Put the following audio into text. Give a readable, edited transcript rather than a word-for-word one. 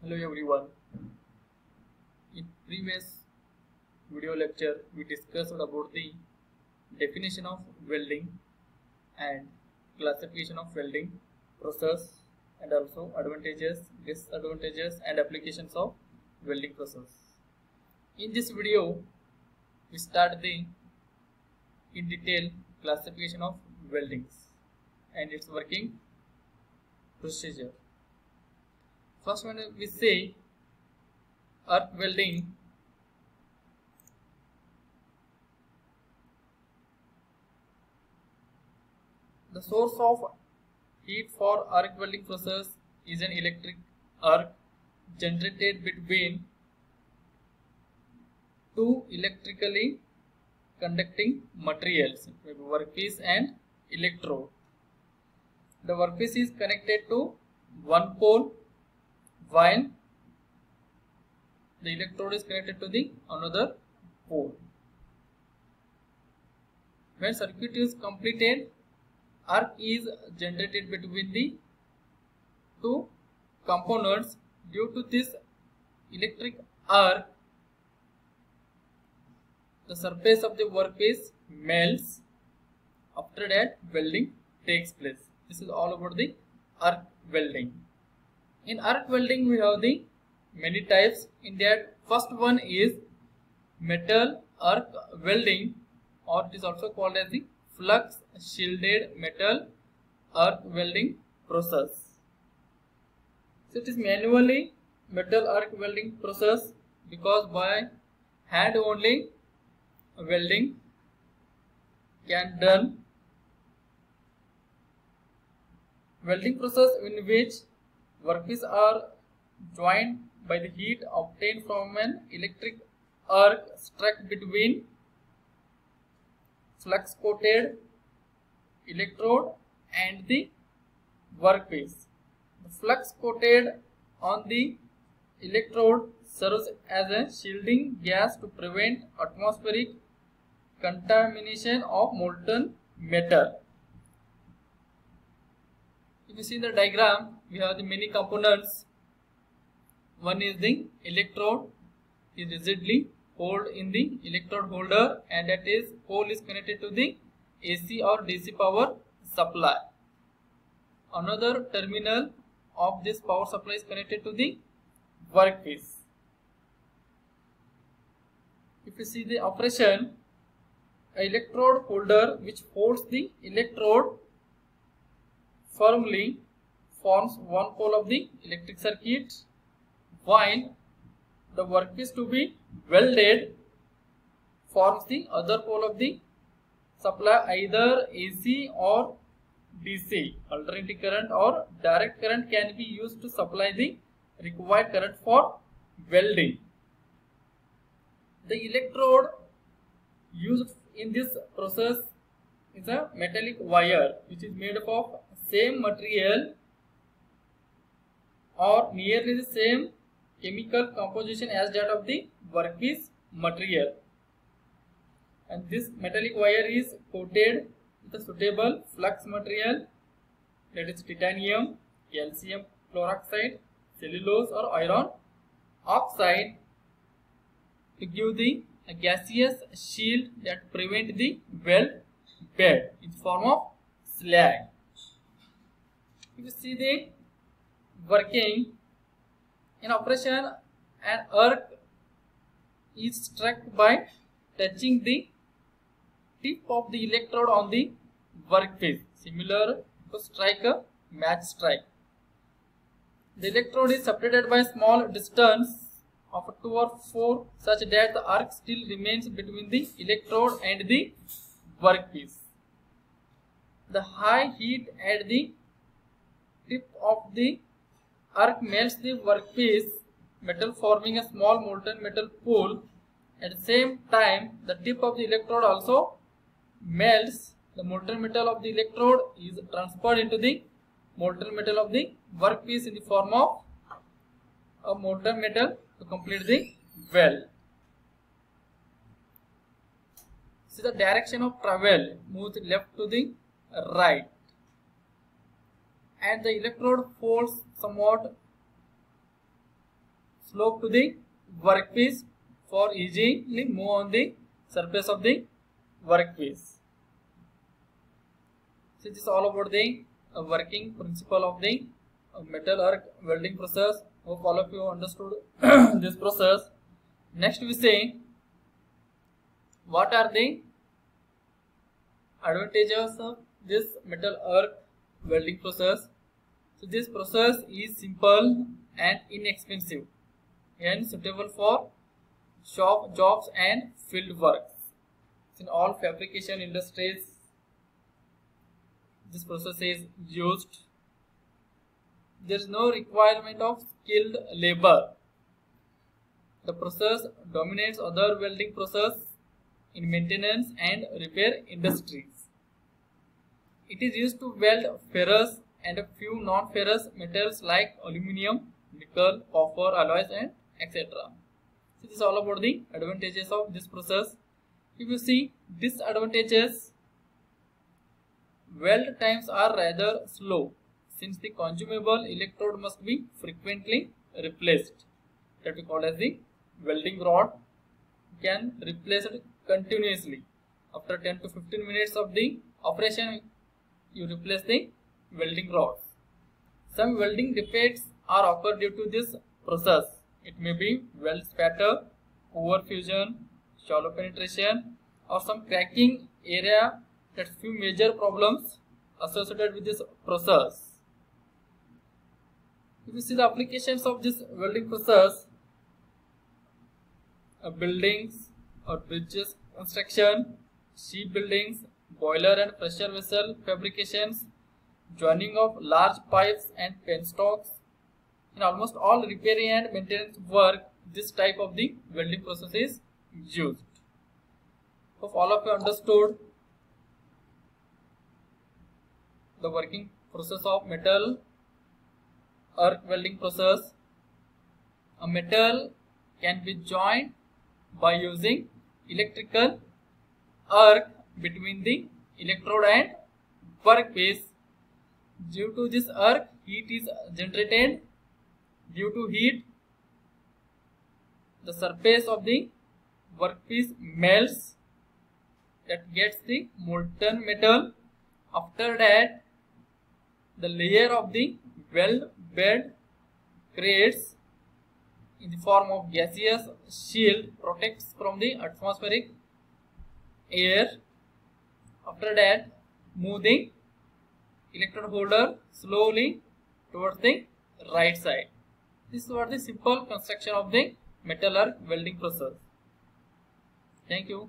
Hello everyone. In previous video lecture we discussed about the definition of welding and classification of welding process and also advantages, disadvantages and applications of welding process. In this video we start the in detail classification of weldings and its working procedure. First one we say arc welding. The source of heat for arc welding process is an electric arc generated between two electrically conducting materials, workpiece and electrode. The workpiece is connected to one pole while the electrode is connected to the another pole. When circuit is completed, arc is generated between the two components. Due to this electric arc, the surface of the workpiece melts. After that, welding takes place. This is all about the arc welding. In arc welding we have the many types. In that, first one is metal arc welding, or it is also called as the flux shielded metal arc welding process. So it is manually metal arc welding process because by hand only welding can done. Welding process in which workpieces are joined by the heat obtained from an electric arc struck between flux coated electrode and the workpiece. The flux coated on the electrode serves as a shielding gas to prevent atmospheric contamination of molten metal. If you see the diagram, we have the many components. One is the electrode, is rigidly held in the electrode holder, and that is pole is connected to the AC or DC power supply. Another terminal of this power supply is connected to the workpiece. If you see the operation, an electrode holder which holds the electrode firmly forms one pole of the electric circuit, while the workpiece to be welded forms the other pole of the supply, either AC or DC. Alternating current or direct current can be used to supply the required current for welding. The electrode used in this process is a metallic wire which is made up of same material or nearly the same chemical composition as that of the workpiece material, and this metallic wire is coated with a suitable flux material, that is titanium, calcium fluoroxide, cellulose or iron oxide, to give the gaseous shield that prevent the weld bed in form of slag. If you see the working in operation, an arc is struck by touching the tip of the electrode on the workpiece, similar to strike a match strike. The electrode is separated by a small distance of 2 or 4 such that the arc still remains between the electrode and the workpiece. The high heat at the tip of the arc melts the workpiece metal, forming a small molten metal pool. At the same time, the tip of the electrode also melts. The molten metal of the electrode is transferred into the molten metal of the workpiece in the form of a molten metal to complete the weld. See the direction of travel moves left to the right, and the electrode folds somewhat slope to the workpiece for easily move on the surface of the workpiece. So this is all about the working principle of the metal arc welding process. Hope all of you understood this process. Next we say, what are the advantages of this metal arc welding process? So this process is simple and inexpensive and suitable for shop jobs and field works. In all fabrication industries, this process is used. There is no requirement of skilled labor. The process dominates other welding process in maintenance and repair industries. It is used to weld ferrous and a few non-ferrous metals like aluminium, nickel, copper, alloys, and etc. So this is all about the advantages of this process. If you see disadvantages, weld times are rather slow since the consumable electrode must be frequently replaced. That we call as the welding rod can replace it continuously. After 10 to 15 minutes of the operation, you replace the welding rods. Some welding defects are occurred due to this process. It may be weld spatter, poor fusion, shallow penetration, or some cracking area. That's few major problems associated with this process. If you see the applications of this welding process, buildings or bridges construction, ship buildings, boiler and pressure vessel fabrications, joining of large pipes and penstocks. In almost all repairing and maintenance work, this type of the welding process is used. Hope all of you understood the working process of metal arc welding process. A metal can be joined by using electrical arc between the electrode and workpiece. Due to this arc, heat is generated. Due to heat, the surface of the workpiece melts. That gets the molten metal. After that, the layer of the weld bed creates in the form of gaseous shield protects from the atmospheric air. After that, move the electrode holder slowly towards the right side. This was the simple construction of the metal arc welding process. Thank you.